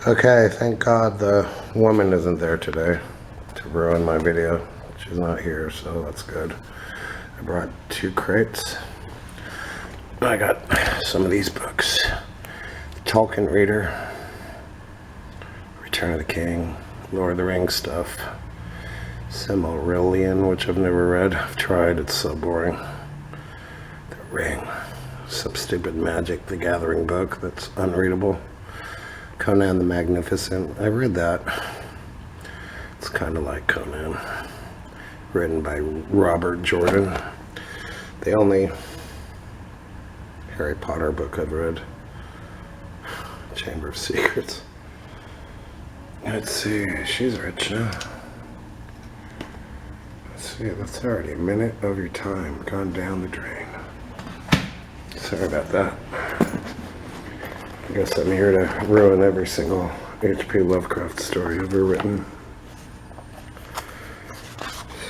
Okay, thank God the woman isn't there today to ruin my video. She's not here, so that's good. I brought 2 crates. I got some of these books. Tolkien Reader, Return of the King, Lord of the Rings stuff, Silmarillion, which I've never read. I've tried, it's so boring. The Ring, some stupid Magic the Gathering book that's unreadable. Conan the Magnificent, I read that. It's kind of like Conan, written by Robert Jordan. The only Harry Potter book I've read. Chamber of Secrets. Let's see, she's rich now. Let's see, that's already a minute of your time gone down the drain. Sorry about that. I guess I'm here to ruin every single H.P. Lovecraft story ever written.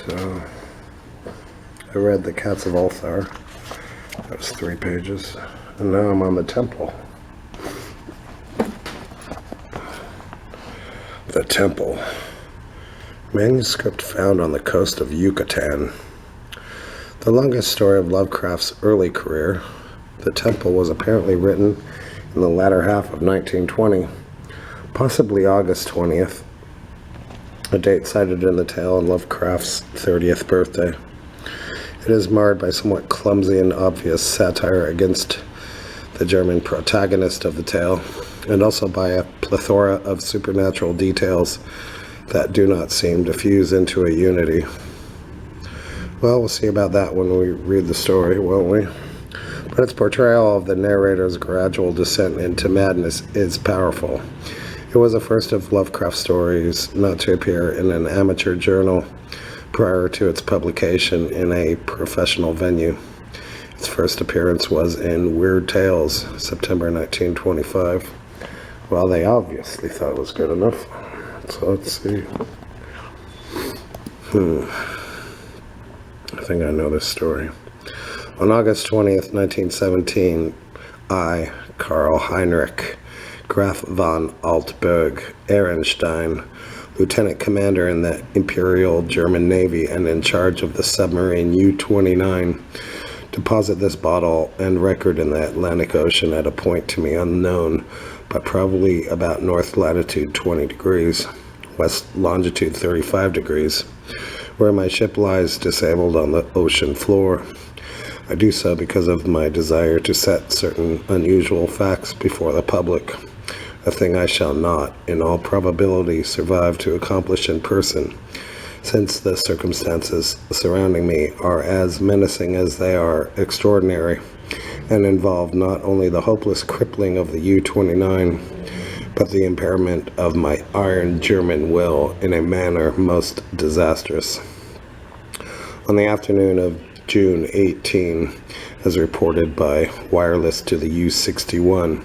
So, I read The Cats of Ulthar. That was 3 pages. And now I'm on the Temple. The Temple. Manuscript found on the coast of Yucatan. The longest story of Lovecraft's early career, The Temple was apparently written in the latter half of 1920, possibly August 20th, a date cited in the tale on Lovecraft's 30th birthday. It is marred by somewhat clumsy and obvious satire against the German protagonist of the tale, and also by a plethora of supernatural details that do not seem to fuse into a unity. Well, we'll see about that when we read the story, won't we? But its portrayal of the narrator's gradual descent into madness is powerful. It was the first of Lovecraft stories not to appear in an amateur journal prior to its publication in a professional venue. Its first appearance was in Weird Tales, September 1925. Well, they obviously thought it was good enough. So let's see. I think I know this story. On August 20th, 1917, I, Karl Heinrich Graf von Altberg Ehrenstein, Lieutenant Commander in the Imperial German Navy and in charge of the submarine U-29, deposit this bottle and record in the Atlantic Ocean at a point to me unknown, but probably about north latitude 20 degrees, west longitude 35 degrees, where my ship lies disabled on the ocean floor. I do so because of my desire to set certain unusual facts before the public, a thing I shall not, in all probability, survive to accomplish in person, since the circumstances surrounding me are as menacing as they are extraordinary, and involve not only the hopeless crippling of the U-29, but the impairment of my iron German will in a manner most disastrous. On the afternoon of June 18, as reported by wireless to the U-61,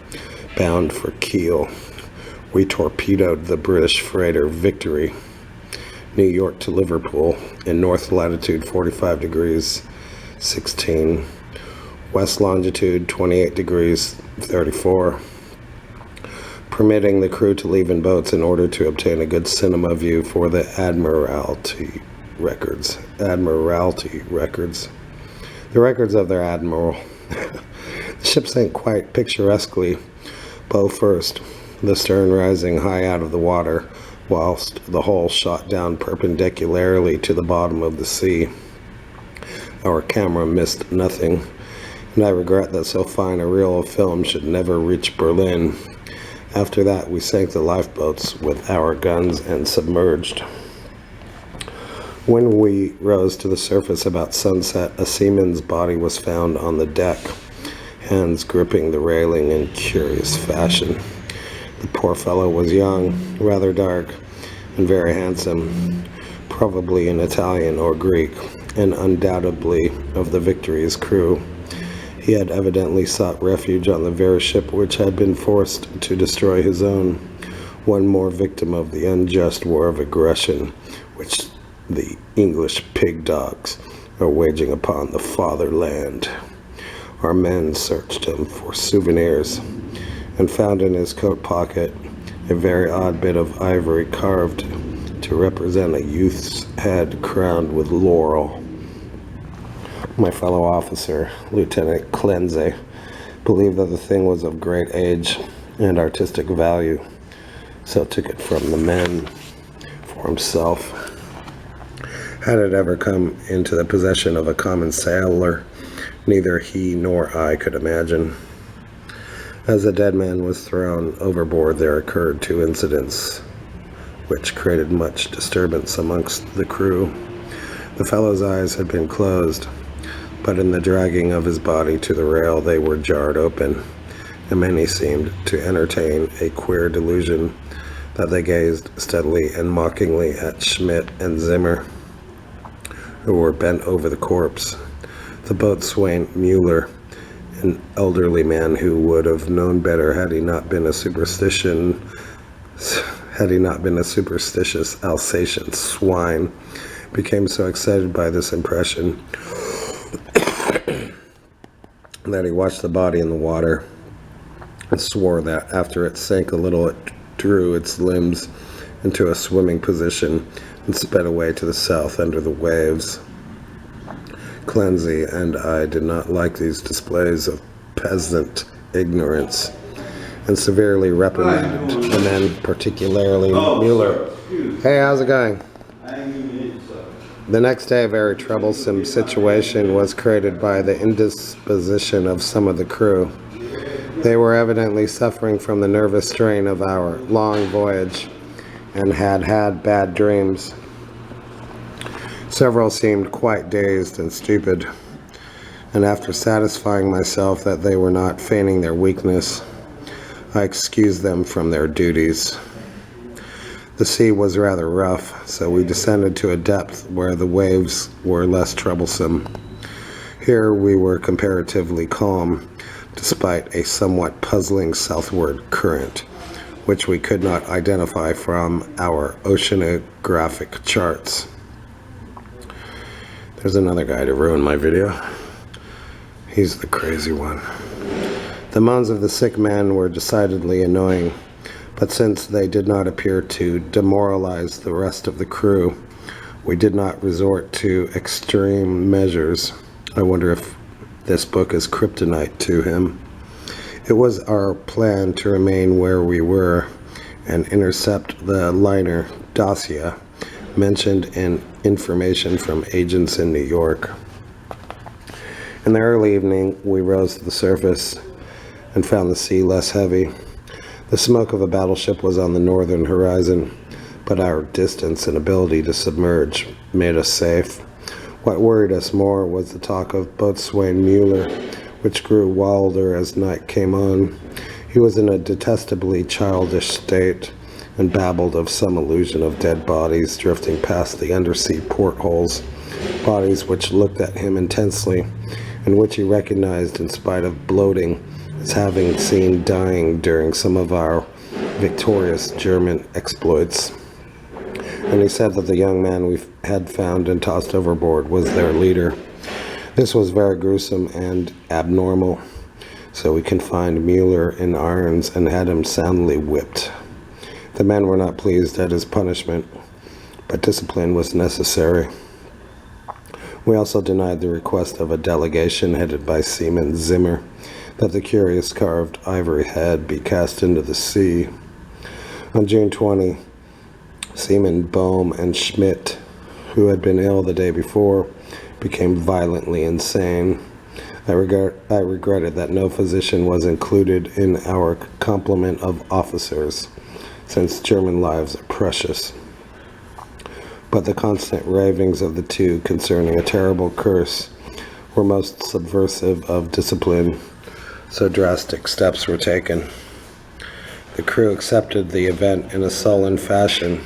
bound for Kiel, we torpedoed the British freighter Victory, New York to Liverpool, in north latitude 45 degrees 16, west longitude 28 degrees 34, permitting the crew to leave in boats in order to obtain a good cinema view for the Admiralty records. The records of their admiral. The ship sank quite picturesquely, bow first, the stern rising high out of the water, whilst the hull shot down perpendicularly to the bottom of the sea. Our camera missed nothing, and I regret that so fine a reel of film should never reach Berlin. After that, we sank the lifeboats with our guns and submerged. When we rose to the surface about sunset, a seaman's body was found on the deck, hands gripping the railing in curious fashion. The poor fellow was young, rather dark, and very handsome, probably an Italian or Greek, and undoubtedly of the Victory's crew. He had evidently sought refuge on the very ship which had been forced to destroy his own, one more victim of the unjust war of aggression which the English pig dogs are waging upon the fatherland. Our men searched him for souvenirs and found in his coat pocket a very odd bit of ivory carved to represent a youth's head crowned with laurel. My fellow officer, Lieutenant Clenze, believed that the thing was of great age and artistic value, so took it from the men for himself. Had it ever come into the possession of a common sailor, neither he nor I could imagine. As the dead man was thrown overboard, there occurred 2 incidents which created much disturbance amongst the crew. The fellow's eyes had been closed, but in the dragging of his body to the rail they were jarred open, and many seemed to entertain a queer delusion that they gazed steadily and mockingly at Schmidt and Zimmer, who were bent over the corpse. The boatswain Mueller, an elderly man who would have known better had he not been a superstitious Alsatian swine, became so excited by this impression that he watched the body in the water and swore that after it sank a little it drew its limbs into a swimming position and sped away to the south under the waves. Clenzy and I did not like these displays of peasant ignorance and severely reprimanded the men, particularly Mueller. Hey, how's it going? The next day, a very troublesome situation was created by the indisposition of some of the crew. They were evidently suffering from the nervous strain of our long voyage and had had bad dreams. Several seemed quite dazed and stupid, and after satisfying myself that they were not feigning their weakness, I excused them from their duties. The sea was rather rough, so we descended to a depth where the waves were less troublesome. Here we were comparatively calm, despite a somewhat puzzling southward current, which we could not identify from our oceanographic charts. There's another guy to ruin my video. He's the crazy one. The moans of the sick man were decidedly annoying, but since they did not appear to demoralize the rest of the crew, we did not resort to extreme measures. I wonder if this book is kryptonite to him. It was our plan to remain where we were and intercept the liner Dacia, mentioned in information from agents in New York. In the early evening, we rose to the surface and found the sea less heavy. The smoke of a battleship was on the northern horizon, but our distance and ability to submerge made us safe. What worried us more was the talk of boatswain Mueller, which grew wilder as night came on. He was in a detestably childish state and babbled of some illusion of dead bodies drifting past the undersea portholes, bodies which looked at him intensely and which he recognized in spite of bloating as having seen dying during some of our victorious German exploits. And he said that the young man we had found and tossed overboard was their leader. This was very gruesome and abnormal, so we confined Mueller in irons and had him soundly whipped. The men were not pleased at his punishment, but discipline was necessary. We also denied the request of a delegation headed by Seaman Zimmer that the curious carved ivory head be cast into the sea. On June 20, Seaman Bohm and Schmidt, who had been ill the day before, became violently insane. I regretted that no physician was included in our complement of officers, since German lives are precious. But the constant ravings of the two concerning a terrible curse were most subversive of discipline, so drastic steps were taken. The crew accepted the event in a sullen fashion,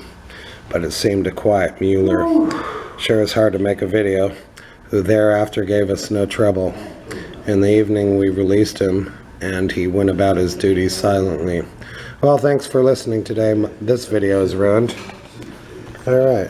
but it seemed to quiet Mueller. Sure is hard to make a video, who thereafter gave us no trouble. In the evening we released him, and he went about his duties silently. Well, thanks for listening today. This video is ruined. All right.